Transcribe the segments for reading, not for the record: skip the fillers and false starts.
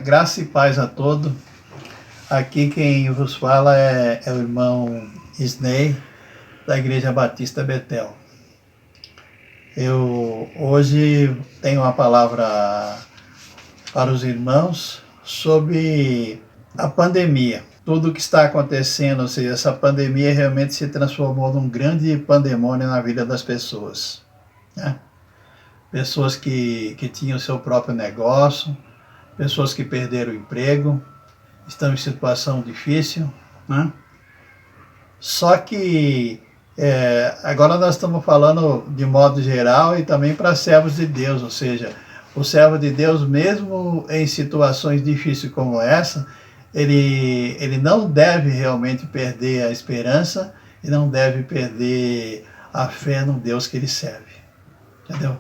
Graça e paz a todos. Aqui quem vos fala é o irmão Isney, da Igreja Batista Betel. Eu hoje tenho uma palavra para os irmãos sobre a pandemia. Tudo o que está acontecendo, ou seja, essa pandemia realmente se transformou num grande pandemônio na vida das pessoas, né? Pessoas que tinham seu próprio negócio, pessoas que perderam o emprego, estão em situação difícil, né? Só que agora nós estamos falando de modo geral e também para servos de Deus, ou seja, o servo de Deus, mesmo em situações difíceis como essa, ele não deve realmente perder a esperança e não deve perder a fé no Deus que ele serve, entendeu?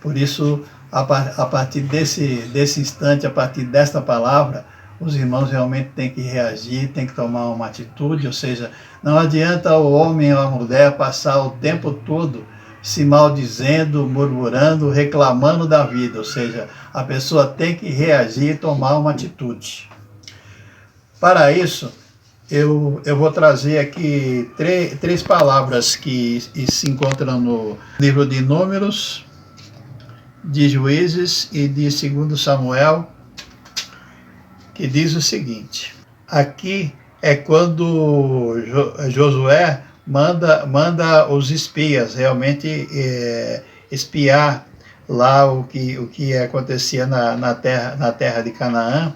Por isso, a partir desse instante, a partir desta palavra, os irmãos realmente têm que reagir, têm que tomar uma atitude, ou seja, não adianta o homem ou a mulher passar o tempo todo se maldizendo, murmurando, reclamando da vida, ou seja, a pessoa tem que reagir e tomar uma atitude. Para isso, eu vou trazer aqui três palavras que se encontram no livro de Números, de Juízes e de 2 Samuel, que diz o seguinte: aqui é quando Josué manda os espias realmente espiar lá o que acontecia na terra de Canaã.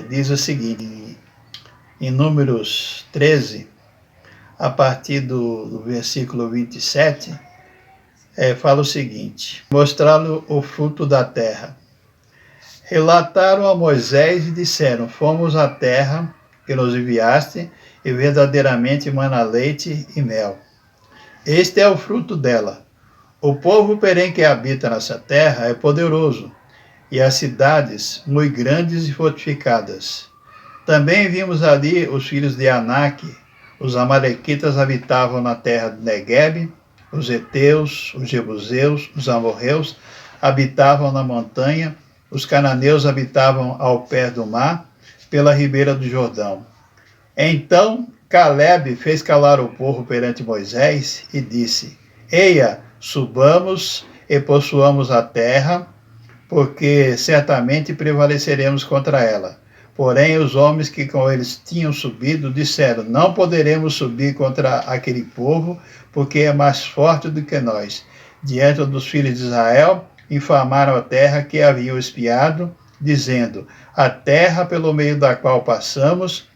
Diz o seguinte, em Números 13, a partir do versículo 27, fala o seguinte: mostrar-lhe o fruto da terra. Relataram a Moisés e disseram: fomos à terra que nos enviaste, e verdadeiramente mana leite e mel. Este é o fruto dela. O povo, porém, que habita nessa terra é poderoso, e as cidades muito grandes e fortificadas. Também vimos ali os filhos de Anak. Os amalequitas habitavam na terra de Neguebe, os heteus, os jebuseus, os amorreus habitavam na montanha, os cananeus habitavam ao pé do mar, pela ribeira do Jordão. Então Calebe fez calar o povo perante Moisés e disse: eia, subamos e possuamos a terra, porque certamente prevaleceremos contra ela. Porém, os homens que com eles tinham subido disseram: não poderemos subir contra aquele povo, porque é mais forte do que nós. Diante dos filhos de Israel, infamaram a terra que haviam espiado, dizendo: a terra pelo meio da qual passamos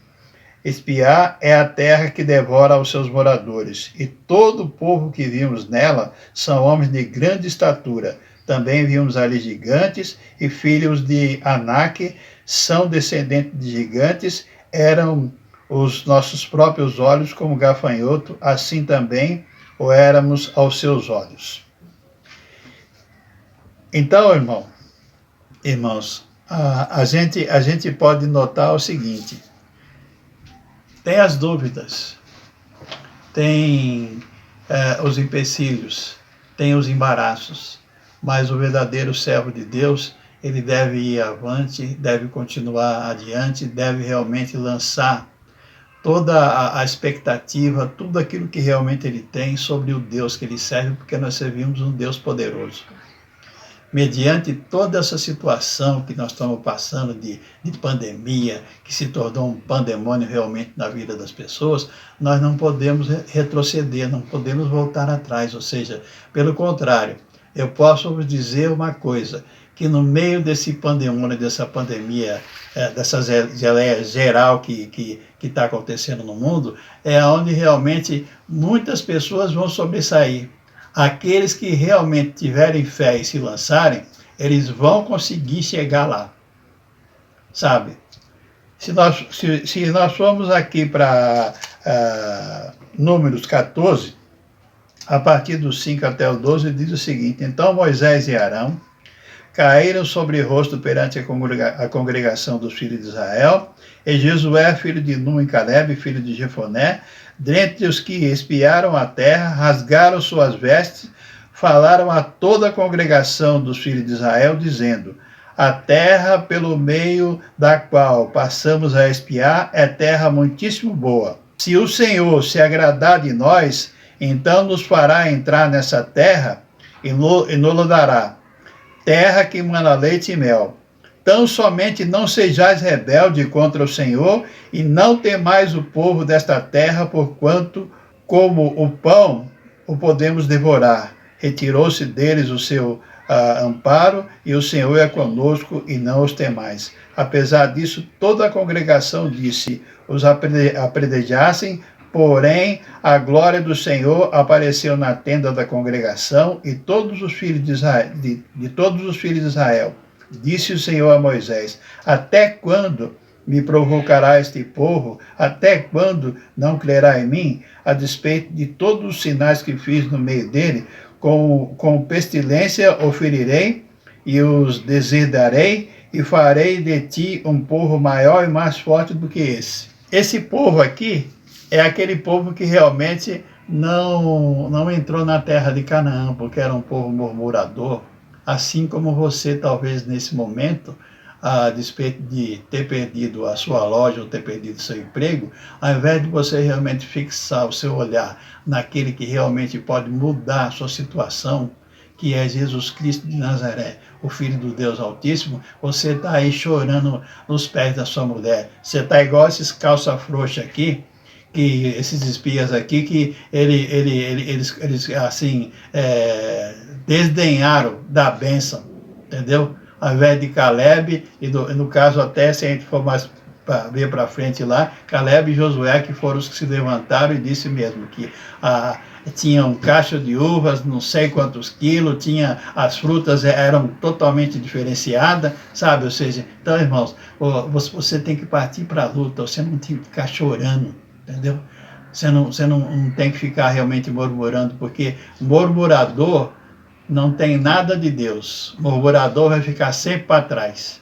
espiar é a terra que devora os seus moradores, e todo o povo que vimos nela são homens de grande estatura. Também vimos ali gigantes, e filhos de Anak são descendentes de gigantes, eram os nossos próprios olhos como gafanhoto, assim também o éramos aos seus olhos. Então, irmãos, a gente pode notar o seguinte: tem as dúvidas, tem os empecilhos, tem os embaraços, mas o verdadeiro servo de Deus, ele deve ir avante, deve continuar adiante, deve realmente lançar toda a expectativa, tudo aquilo que realmente ele tem sobre o Deus que ele serve, porque nós servimos um Deus poderoso. Mediante toda essa situação que nós estamos passando de pandemia, que se tornou um pandemônio realmente na vida das pessoas, nós não podemos retroceder, não podemos voltar atrás, ou seja, pelo contrário, eu posso vos dizer uma coisa, que no meio desse pandemônio, dessa pandemia, dessa geleia geral que está acontecendo no mundo, é onde realmente muitas pessoas vão sobressair. Aqueles que realmente tiverem fé e se lançarem, eles vão conseguir chegar lá, sabe? Se nós formos aqui para Números 14, a partir do 5 até o 12, diz o seguinte: então Moisés e Arão caíram sobre o rosto perante a congregação dos filhos de Israel, e Josué, filho de Nun, e Calebe, filho de Jefoné, dentre os que espiaram a terra, rasgaram suas vestes, falaram a toda a congregação dos filhos de Israel, dizendo: A terra pelo meio da qual passamos a espiar é terra muitíssimo boa. Se o Senhor se agradar de nós, então nos fará entrar nessa terra e nos dará, terra que mana leite e mel. Tão somente não sejais rebelde contra o Senhor e não temais o povo desta terra, porquanto, como o pão, o podemos devorar. Retirou-se deles o seu amparo, e o Senhor é conosco e não os temais. Apesar disso, toda a congregação disse, os apredejassem, porém a glória do Senhor apareceu na tenda da congregação e todos os filhos de Israel, de todos os filhos de Israel. Disse o Senhor a Moisés, até quando me provocará este povo? Até quando não crerá em mim? A despeito de todos os sinais que fiz no meio dele, com pestilência o ferirei e os deserdarei e farei de ti um povo maior e mais forte do que esse. Esse povo aqui é aquele povo que realmente não entrou na terra de Canaã, porque era um povo murmurador, assim como você talvez nesse momento, a despeito de ter perdido a sua loja ou ter perdido o seu emprego, ao invés de você realmente fixar o seu olhar naquele que realmente pode mudar a sua situação, que é Jesus Cristo de Nazaré, o Filho do Deus Altíssimo, você está aí chorando nos pés da sua mulher. Você está igual esses calça frouxa aqui, que esses espias aqui, que eles assim, desdenharam da bênção, entendeu? Ao invés de Caleb, e no caso até, se a gente for mais para ver para frente lá, Caleb e Josué, que foram os que se levantaram e disse mesmo que tinha um cacho de uvas, não sei quantos quilos, as frutas eram totalmente diferenciadas, sabe? Ou seja, então, irmãos, você tem que partir para a luta, você não tem que ficar chorando, entendeu? Você não tem que ficar realmente murmurando, porque murmurador não tem nada de Deus. Murmurador vai ficar sempre para trás.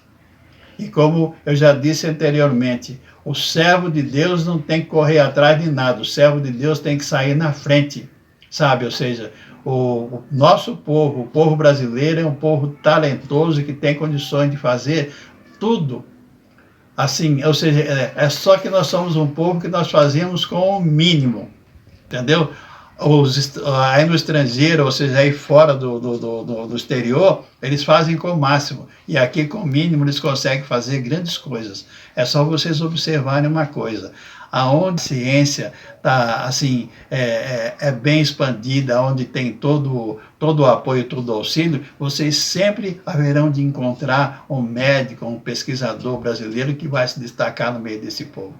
E como eu já disse anteriormente, o servo de Deus não tem que correr atrás de nada. O servo de Deus tem que sair na frente, sabe? Ou seja, o nosso povo, o povo brasileiro, é um povo talentoso que tem condições de fazer tudo. Assim, ou seja, é só que nós somos um povo que nós fazemos com o mínimo, entendeu? Aí no estrangeiro, ou seja, aí fora do exterior, eles fazem com o máximo. E aqui com o mínimo eles conseguem fazer grandes coisas. É só vocês observarem uma coisa. Aonde a ciência está assim, bem expandida, onde tem todo o apoio, todo o auxílio, vocês sempre haverão de encontrar um médico, um pesquisador brasileiro que vai se destacar no meio desse povo.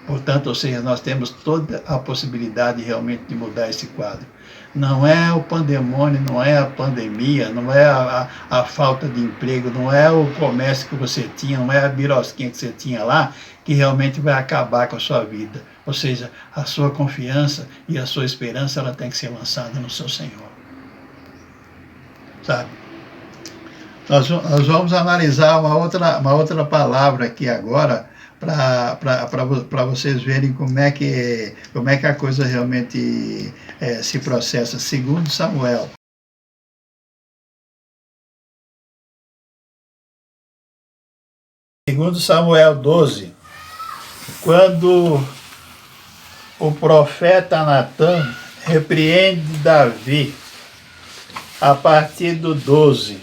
Portanto, ou seja, nós temos toda a possibilidade realmente de mudar esse quadro. Não é o pandemônio, não é a pandemia, não é a falta de emprego, não é o comércio que você tinha, não é a birosquinha que você tinha lá, que realmente vai acabar com a sua vida. Ou seja, a sua confiança e a sua esperança, ela tem que ser lançada no seu Senhor. Sabe? Nós vamos analisar uma outra palavra aqui agora, para vocês verem como é que a coisa realmente se processa. Segundo Samuel. Segundo Samuel 12, quando o profeta Natã repreende Davi, a partir do 12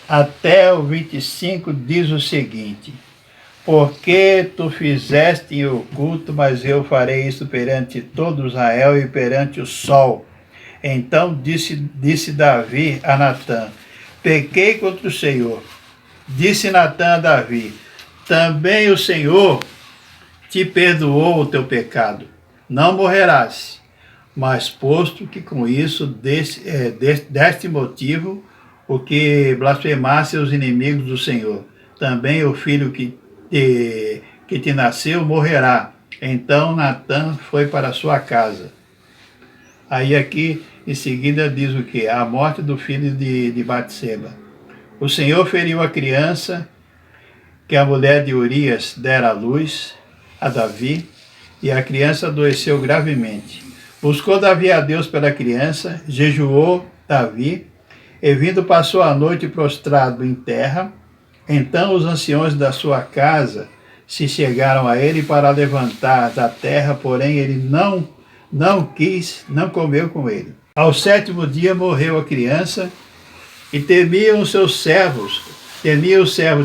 até o 25, diz o seguinte: porque tu fizeste em oculto, mas eu farei isso perante todo Israel e perante o sol. Então disse Davi a Natã: pequei contra o Senhor. Disse Natã a Davi: também o Senhor te perdoou o teu pecado. Não morrerás. Mas posto que com isso deste motivo, o que blasfemasse os inimigos do Senhor, também o filho que te nasceu morrerá. Então Natã foi para sua casa. Aí aqui em seguida diz o que? A morte do filho de Batseba. O Senhor feriu a criança que a mulher de Urias dera à luz a Davi, e a criança adoeceu gravemente. Buscou Davi a Deus pela criança, jejuou Davi e vindo passou a noite prostrado em terra. Então os anciões da sua casa se chegaram a ele para levantar da terra, porém ele não quis, não comeu com ele. Ao 7º dia morreu a criança, e temia os servos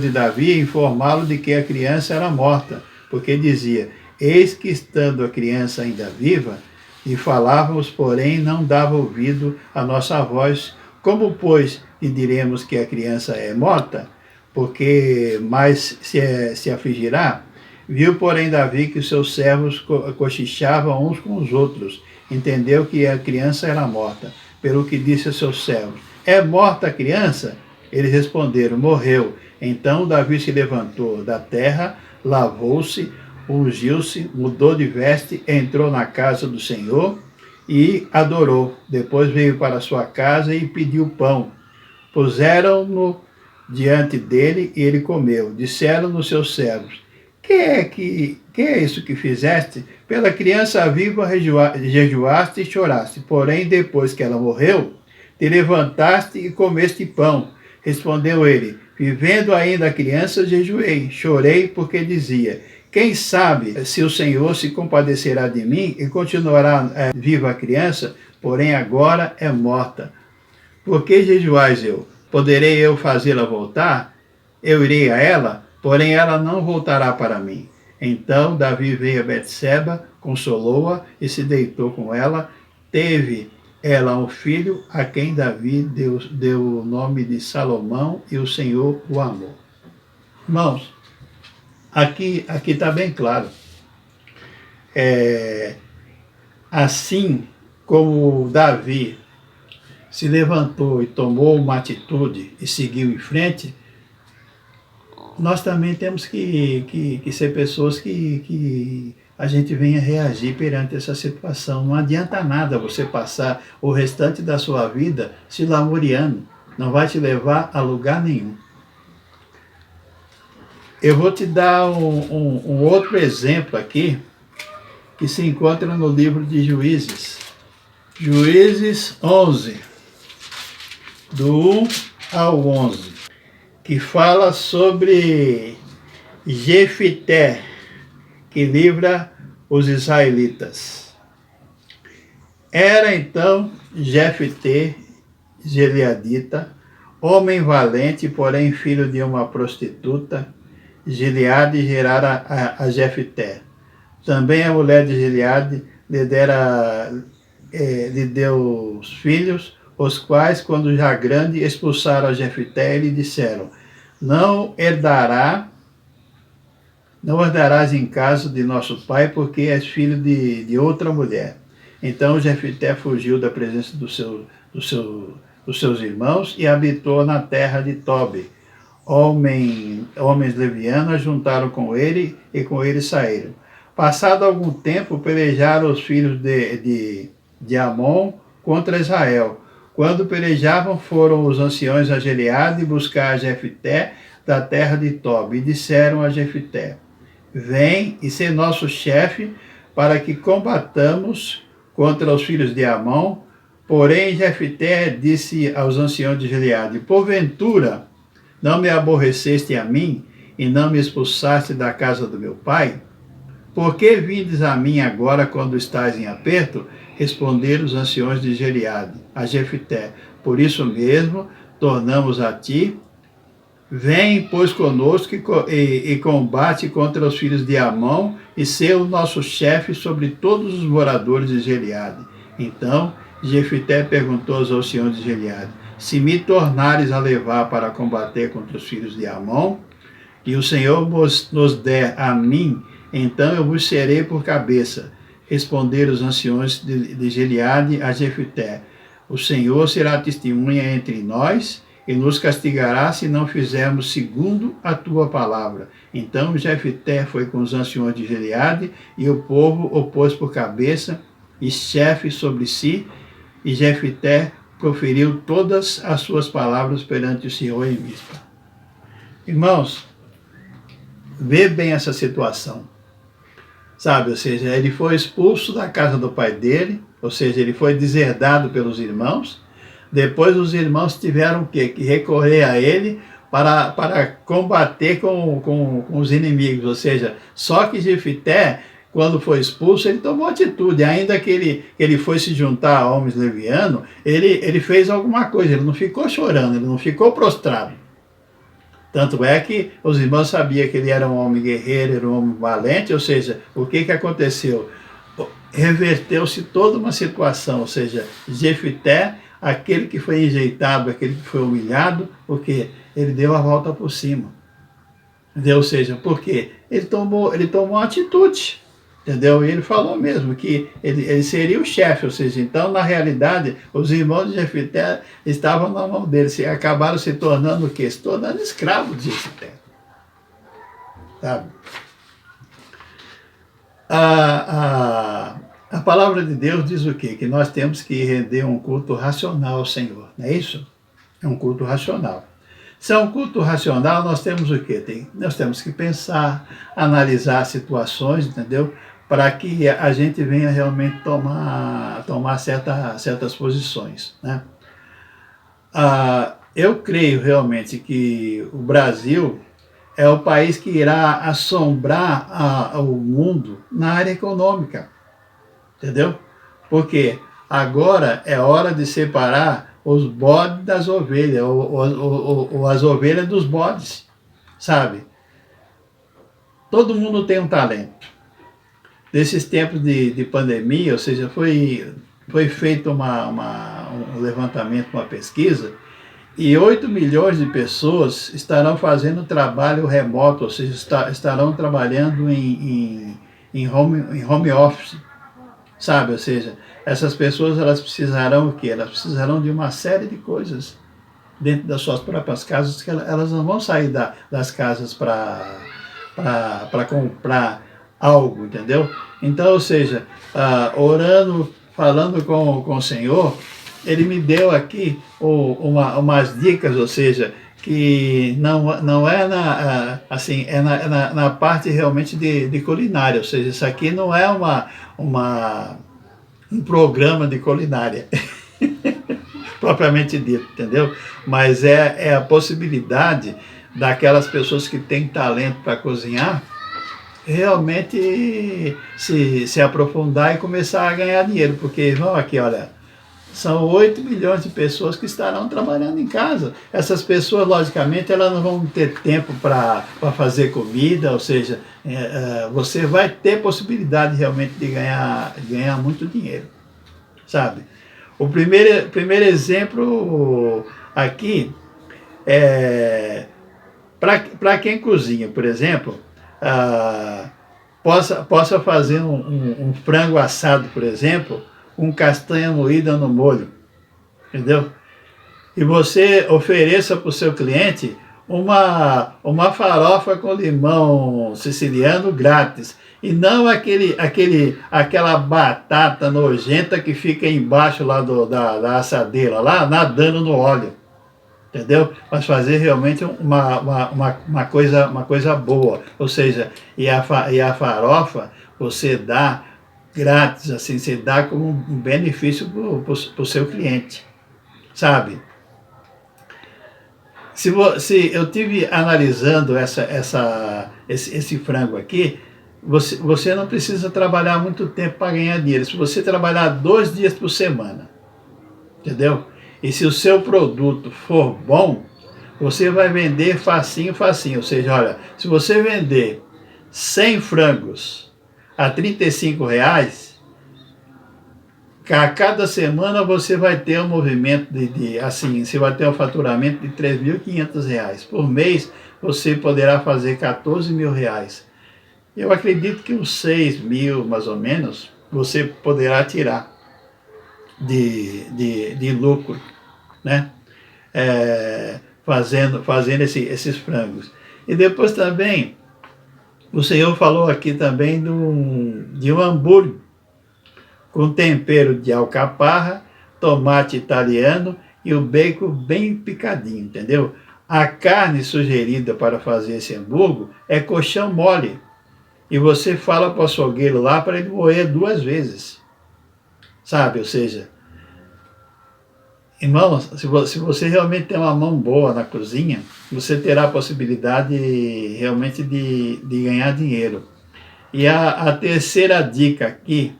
de Davi informá-lo de que a criança era morta, porque dizia: eis que estando a criança ainda viva, e falávamos, porém não dava ouvido à nossa voz. Como, pois, lhe diremos que a criança é morta? Porque mais se afligirá? Viu, porém, Davi que os seus servos cochichavam uns com os outros. Entendeu que a criança era morta, pelo que disse a seus servos: é morta a criança? Eles responderam: morreu. Então Davi se levantou da terra, lavou-se, ungiu-se, mudou de veste, entrou na casa do Senhor e adorou. Depois veio para sua casa e pediu pão. Puseram-no diante dele e ele comeu. Disseram-no seus servos: que é isso que fizeste? Pela criança viva jejuaste e choraste, porém depois que ela morreu, te levantaste e comeste pão. Respondeu ele: vivendo ainda a criança, jejuei, chorei, porque dizia: quem sabe se o Senhor se compadecerá de mim e continuará viva a criança, porém agora é morta. Por que jejuais eu? Poderei eu fazê-la voltar? Eu irei a ela, porém ela não voltará para mim. Então Davi veio a Betseba, consolou-a e se deitou com ela. Teve ela um filho, a quem Davi deu o nome de Salomão, e o Senhor o amou. Irmãos, aqui está bem claro. Assim como Davi se levantou e tomou uma atitude e seguiu em frente, nós também temos que ser pessoas que a gente venha reagir perante essa situação. Não adianta nada você passar o restante da sua vida se lamuriando. Não vai te levar a lugar nenhum. Eu vou te dar um outro exemplo aqui, que se encontra no livro de Juízes. Juízes 11, do 1 ao 11, que fala sobre Jefité, que livra os israelitas. Era então Jefité, gileadita, homem valente, porém filho de uma prostituta. Gileade gerara a Jefité. Também a mulher de Gileade lhe deu os filhos, os quais, quando já grande, expulsaram a Jefité e lhe disseram: não herdarás em casa de nosso pai, porque és filho de outra mulher. Então Jefité fugiu da presença dos seus irmãos e habitou na terra de Tobi. Homens levianos juntaram com ele e com ele saíram. Passado algum tempo, pelejaram os filhos de Amon contra Israel. Quando pelejavam, foram os anciões a Gileade buscar a Jefité da terra de Tobi, e disseram a Jefité: vem e sê nosso chefe, para que combatamos contra os filhos de Amon. Porém Jefité disse aos anciões de Gileade: porventura não me aborreceste a mim e não me expulsaste da casa do meu pai? Por que vindes a mim agora quando estás em aperto? Responderam os anciões de Gileade a Jefité: por isso mesmo tornamos a ti. Vem, pois, conosco e combate contra os filhos de Amon e sê o nosso chefe sobre todos os moradores de Gileade. Então Jefité perguntou aos anciões de Gileade: se me tornares a levar para combater contra os filhos de Amon, e o Senhor nos der a mim, então eu vos serei por cabeça. Responderam os anciões de Gileade a Jefité: o Senhor será testemunha entre nós e nos castigará se não fizermos segundo a tua palavra. Então Jefité foi com os anciões de Gileade, e o povo o pôs por cabeça e chefe sobre si, e Jefité proferiu todas as suas palavras perante o Senhor em Mispa. Irmãos, vê bem essa situação. Sabe, ou seja, ele foi expulso da casa do pai dele, ou seja, ele foi deserdado pelos irmãos, Depois os irmãos tiveram o quê? Que recorrer a ele para combater com os inimigos. Ou seja, só que Jefité, quando foi expulso, ele tomou atitude. Ainda que ele foi se juntar a homens levianos, ele fez alguma coisa. Ele não ficou chorando, ele não ficou prostrado. Tanto é que os irmãos sabiam que ele era um homem guerreiro, era um homem valente. Ou seja, o que aconteceu? Reverteu-se toda uma situação. Ou seja, Jefité, aquele que foi enjeitado, aquele que foi humilhado, porque ele deu a volta por cima. Entendeu? Ou seja, porque ele tomou uma atitude. Entendeu? E ele falou mesmo que ele seria o chefe. Ou seja, então, na realidade, os irmãos de Jefité estavam na mão dele. Acabaram se tornando o quê? Se tornando escravos de Jefité. Sabe? A palavra de Deus diz o quê? Que nós temos que render um culto racional ao Senhor. Não é isso? É um culto racional. Se é um culto racional, nós temos o quê? Nós temos que pensar, analisar situações, entendeu? Para que a gente venha realmente tomar certas posições, né? Eu creio realmente que o Brasil é o país que irá assombrar o mundo na área econômica, entendeu? Porque agora é hora de separar os bodes das ovelhas, ou as ovelhas dos bodes, sabe? Todo mundo tem um talento. Nesses tempos de pandemia, ou seja, foi feito um levantamento, uma pesquisa, e 8 milhões de pessoas estarão fazendo trabalho remoto, ou seja, estarão trabalhando em home office, sabe? Ou seja, essas pessoas, elas precisarão o quê? Elas precisarão de uma série de coisas dentro das suas próprias casas, que elas não vão sair das casas para comprar algo, entendeu? Então, ou seja, orando, falando com o Senhor, ele me deu aqui umas dicas, ou seja, que não é assim, é na parte realmente de culinária, ou seja, isso aqui não é um programa de culinária, propriamente dito, entendeu? Mas é a possibilidade daquelas pessoas que têm talento para cozinhar, realmente se aprofundar e começar a ganhar dinheiro, porque, irmão, aqui, olha, são 8 milhões de pessoas que estarão trabalhando em casa. Essas pessoas, logicamente, elas não vão ter tempo para fazer comida, ou seja, você vai ter possibilidade realmente de ganhar muito dinheiro, sabe? O primeiro exemplo aqui é para quem cozinha, por exemplo, possa fazer um frango assado, por exemplo, com castanha moída no molho, entendeu? E você ofereça para o seu cliente uma farofa com limão siciliano grátis, e não aquela batata nojenta que fica embaixo lá da assadeira, lá nadando no óleo. Entendeu? Mas fazer realmente uma coisa boa. Ou seja, e a farofa você dá grátis, assim, você dá como um benefício para o seu cliente, sabe? Se eu tive analisando esse frango aqui, você não precisa trabalhar muito tempo para ganhar dinheiro. Se você trabalhar 2 dias por semana, entendeu? E se o seu produto for bom, você vai vender facinho. Ou seja, olha, se você vender 100 frangos a R$35, a cada semana você vai ter um movimento assim, você vai ter um faturamento de R$3.500. Por mês, você poderá fazer R$14.000. Eu acredito que uns 6 mil, mais ou menos, você poderá tirar de lucro, né? Fazendo esses frangos. E depois também, o Senhor falou aqui também de um hambúrguer com tempero de alcaparra, tomate italiano e o bacon bem picadinho, entendeu? A carne sugerida para fazer esse hambúrguer é coxão mole. E você fala para o açougueiro lá para ele moer 2 vezes. Sabe? Ou seja, Irmão, se você realmente tem uma mão boa na cozinha, você terá a possibilidade realmente de ganhar dinheiro. E a terceira dica aqui,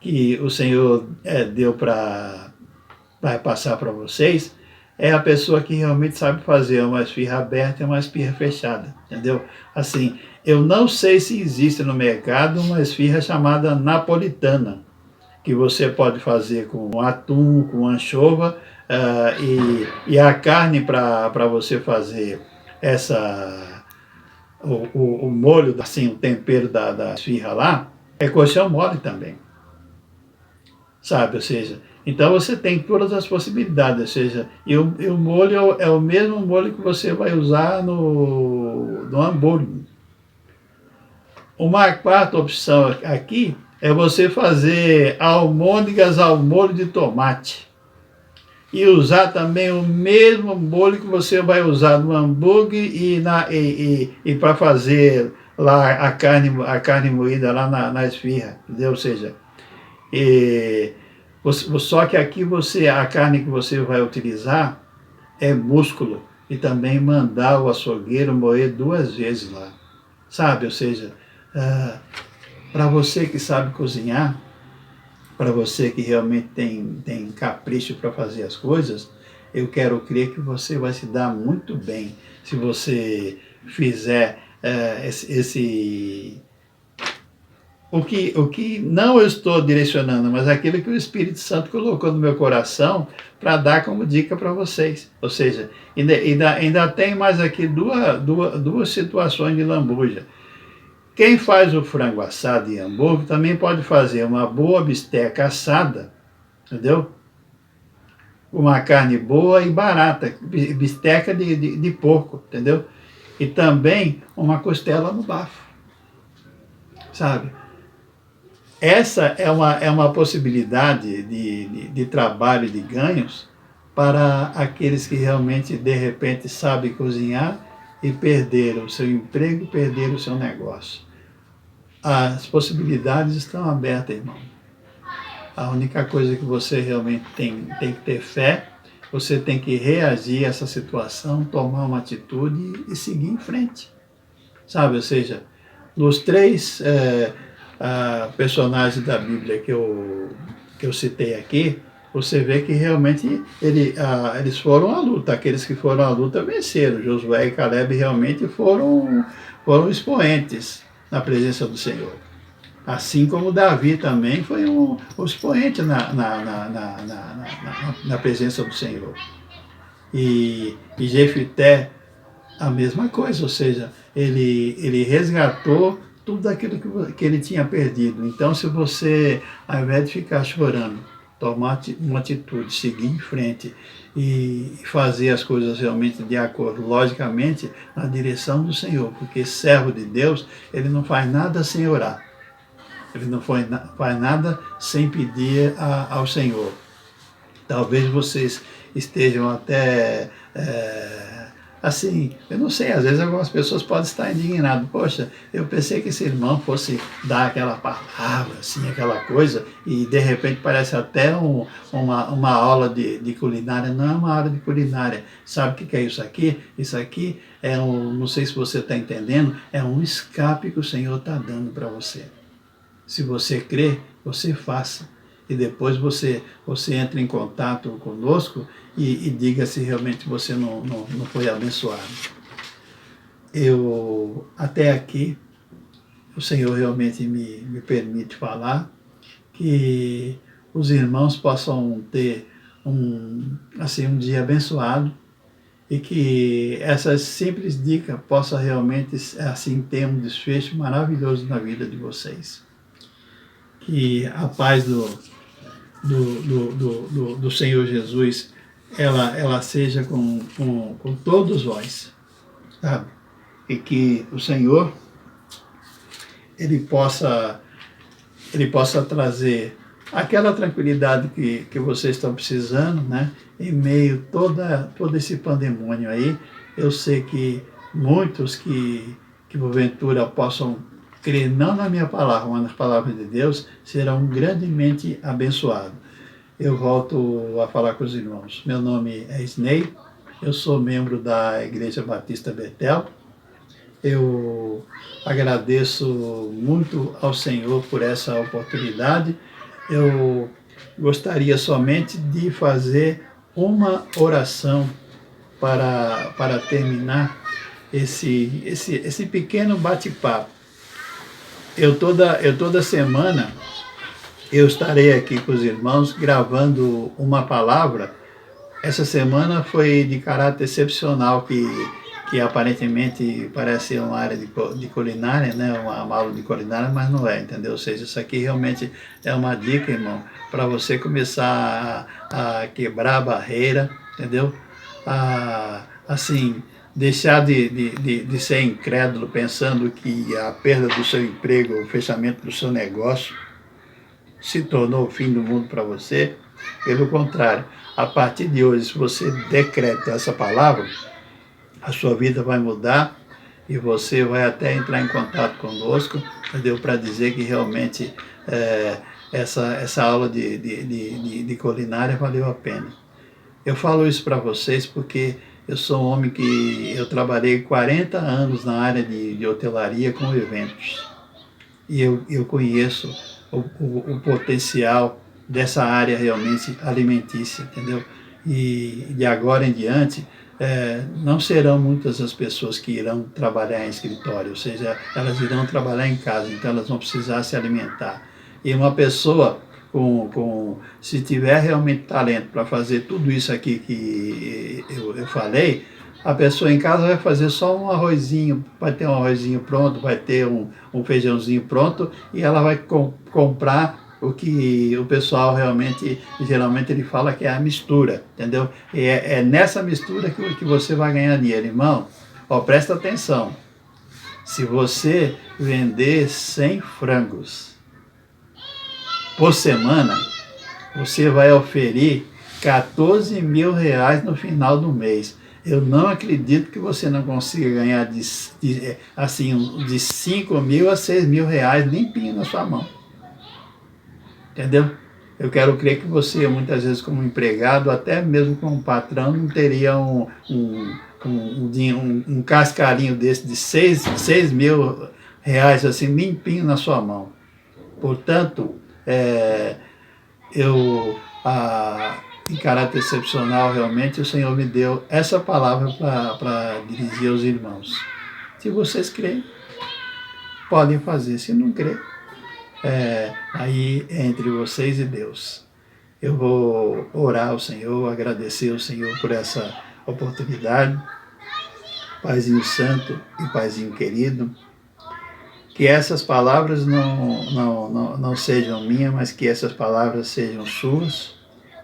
que o Senhor deu para passar para vocês, é a pessoa que realmente sabe fazer uma esfirra aberta e uma esfirra fechada, entendeu? Assim, eu não sei se existe no mercado uma esfirra chamada napolitana, que você pode fazer com atum, com anchova, e a carne para você fazer essa o molho, assim, o tempero da esfirra lá, é colchão mole também, sabe? Ou seja, então você tem todas as possibilidades, ou seja, e o molho é o mesmo molho que você vai usar no hambúrguer. Uma quarta opção aqui é você fazer almôndegas ao molho de tomate. E usar também o mesmo molho que você vai usar no hambúrguer e para fazer lá a carne moída lá na esfirra, entendeu? Ou seja, e, só que aqui a carne que você vai utilizar é músculo e também mandar o açougueiro moer 2 vezes lá, sabe? Ou seja, para você que sabe cozinhar, para você que realmente tem capricho para fazer as coisas, eu quero crer que você vai se dar muito bem se você fizer o que não eu estou direcionando, mas aquilo que o Espírito Santo colocou no meu coração para dar como dica para vocês. Ou seja, ainda tem mais aqui duas situações de lambuja. Quem faz o frango assado em hambúrguer também pode fazer uma boa bisteca assada, entendeu? Uma carne boa e barata, bisteca de porco, entendeu? E também uma costela no bafo, sabe? Essa é uma possibilidade de trabalho, de ganhos, para aqueles que realmente, de repente, sabem cozinhar e perderam o seu emprego, perderam o seu negócio. As possibilidades estão abertas, irmão. A única coisa que você realmente tem que ter fé, você tem que reagir a essa situação, tomar uma atitude e seguir em frente. Sabe, ou seja, nos três personagens da Bíblia que eu citei aqui, você vê que realmente eles foram à luta. Aqueles que foram à luta venceram. Josué e Caleb realmente foram expoentes na presença do Senhor. Assim como Davi também foi um expoente na presença do Senhor. E Jefité, a mesma coisa, ou seja, ele resgatou tudo aquilo que ele tinha perdido. Então, se você, ao invés de ficar chorando, tomar uma atitude, seguir em frente e fazer as coisas realmente de acordo, logicamente, na direção do Senhor, porque servo de Deus, ele não faz nada sem orar. Ele não faz nada sem pedir ao Senhor. Talvez vocês estejam até assim, eu não sei, às vezes algumas pessoas podem estar indignadas. Poxa, eu pensei que esse irmão fosse dar aquela palavra, assim, aquela coisa, e de repente parece até uma aula de culinária. Não é uma aula de culinária. Sabe o que é isso aqui? Isso aqui não sei se você está entendendo, é um escape que o Senhor está dando para você. Se você crê, você faça. E depois você entra em contato conosco e diga se realmente você não foi abençoado. Até aqui, o Senhor realmente me permite falar que os irmãos possam ter um dia abençoado e que essas simples dicas possam realmente assim ter um desfecho maravilhoso na vida de vocês. Que a paz do Senhor Jesus, ela seja com todos vós, sabe? E que o Senhor, Ele possa trazer aquela tranquilidade que vocês estão precisando, né? Em meio a todo esse pandemônio aí. Eu sei que muitos que porventura possam crer não na minha palavra, mas nas palavras de Deus, serão grandemente abençoados. eu volto a falar com os irmãos. Meu nome é Isnei, eu sou membro da Igreja Batista Betel. Eu agradeço muito ao Senhor por essa oportunidade. Eu gostaria somente de fazer uma oração para terminar esse pequeno bate-papo. Eu toda semana eu estarei aqui com os irmãos gravando uma palavra. Essa semana foi de caráter excepcional, que aparentemente parece ser uma área de culinária, né? Uma aula de culinária, mas não é, entendeu? Ou seja, isso aqui realmente é uma dica, irmão, para você começar a quebrar a barreira, entendeu? Assim, deixar de ser incrédulo pensando que a perda do seu emprego, o fechamento do seu negócio se tornou o fim do mundo para você. Pelo contrário, a partir de hoje, se você decreta essa palavra, a sua vida vai mudar e você vai até entrar em contato conosco, entendeu? Para dizer que realmente essa aula de culinária valeu a pena. Eu falo isso para vocês porque eu sou um homem que eu trabalhei 40 anos na área de hotelaria com eventos. E eu conheço o potencial dessa área realmente alimentícia, entendeu? E de agora em diante, não serão muitas as pessoas que irão trabalhar em escritório, ou seja, elas irão trabalhar em casa, então elas vão precisar se alimentar. E uma pessoa se tiver realmente talento para fazer tudo isso aqui que eu falei, a pessoa em casa vai fazer só um arrozinho, vai ter um arrozinho pronto, vai ter um feijãozinho pronto, e ela vai comprar o que o pessoal geralmente ele fala que é a mistura, entendeu? E é nessa mistura que você vai ganhar dinheiro, irmão. Ó, presta atenção. Se você vender 100 frangos por semana, você vai oferir 14 mil reais no final do mês. Eu não acredito que você não consiga ganhar de 5 mil a 6 mil reais limpinho na sua mão. Entendeu? Eu quero crer que você, muitas vezes, como empregado, até mesmo como patrão, não teria um cascarinho desse de 6 mil reais assim, limpinho na sua mão. Portanto, em caráter excepcional, realmente, o Senhor me deu essa palavra para dirigir aos irmãos. Se vocês creem, podem fazer. Se não creem, aí é entre vocês e Deus. Eu vou orar ao Senhor, agradecer ao Senhor por essa oportunidade. Paizinho santo e Paizinho querido, que essas palavras não sejam minhas, mas que essas palavras sejam suas,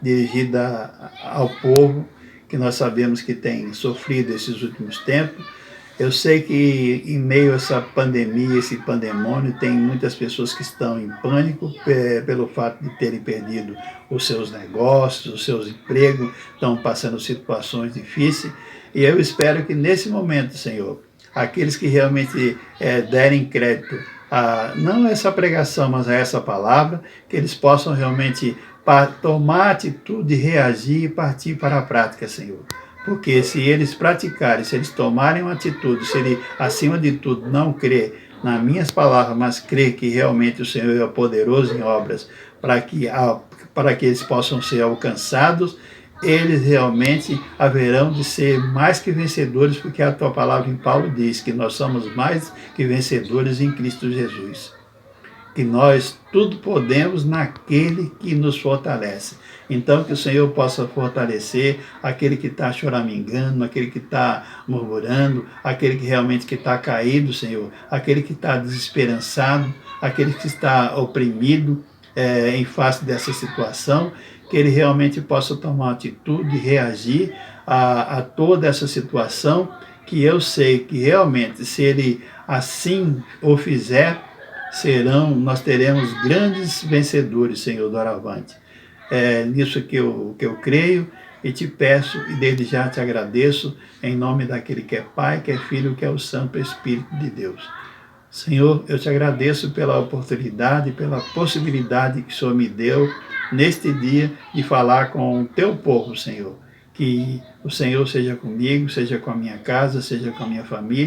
dirigidas ao povo que nós sabemos que tem sofrido esses últimos tempos. Eu sei que em meio a essa pandemia, esse pandemônio, tem muitas pessoas que estão em pânico pelo fato de terem perdido os seus negócios, os seus empregos, estão passando situações difíceis. E eu espero que nesse momento, Senhor, aqueles que realmente derem crédito não a essa pregação, mas a essa palavra, que eles possam realmente tomar atitude, reagir e partir para a prática, Senhor. Porque se eles praticarem, se eles tomarem uma atitude, se ele, acima de tudo, não crer nas minhas palavras, mas crer que realmente o Senhor é poderoso em obras para que eles possam ser alcançados, eles realmente haverão de ser mais que vencedores, porque a tua palavra em Paulo diz que nós somos mais que vencedores em Cristo Jesus. Que nós tudo podemos naquele que nos fortalece. Então, que o Senhor possa fortalecer aquele que está choramingando, aquele que está murmurando, aquele que realmente está caído, Senhor, aquele que está desesperançado, aquele que está oprimido em face dessa situação, que ele realmente possa tomar atitude e reagir a toda essa situação, que eu sei que realmente, se ele assim o fizer, nós teremos grandes vencedores, Senhor doravante. É nisso que eu creio e te peço, e desde já te agradeço, em nome daquele que é Pai, que é Filho, que é o Santo Espírito de Deus. Senhor, eu te agradeço pela oportunidade, pela possibilidade que o Senhor me deu neste dia, de falar com o teu povo, Senhor. Que o Senhor seja comigo, seja com a minha casa, seja com a minha família.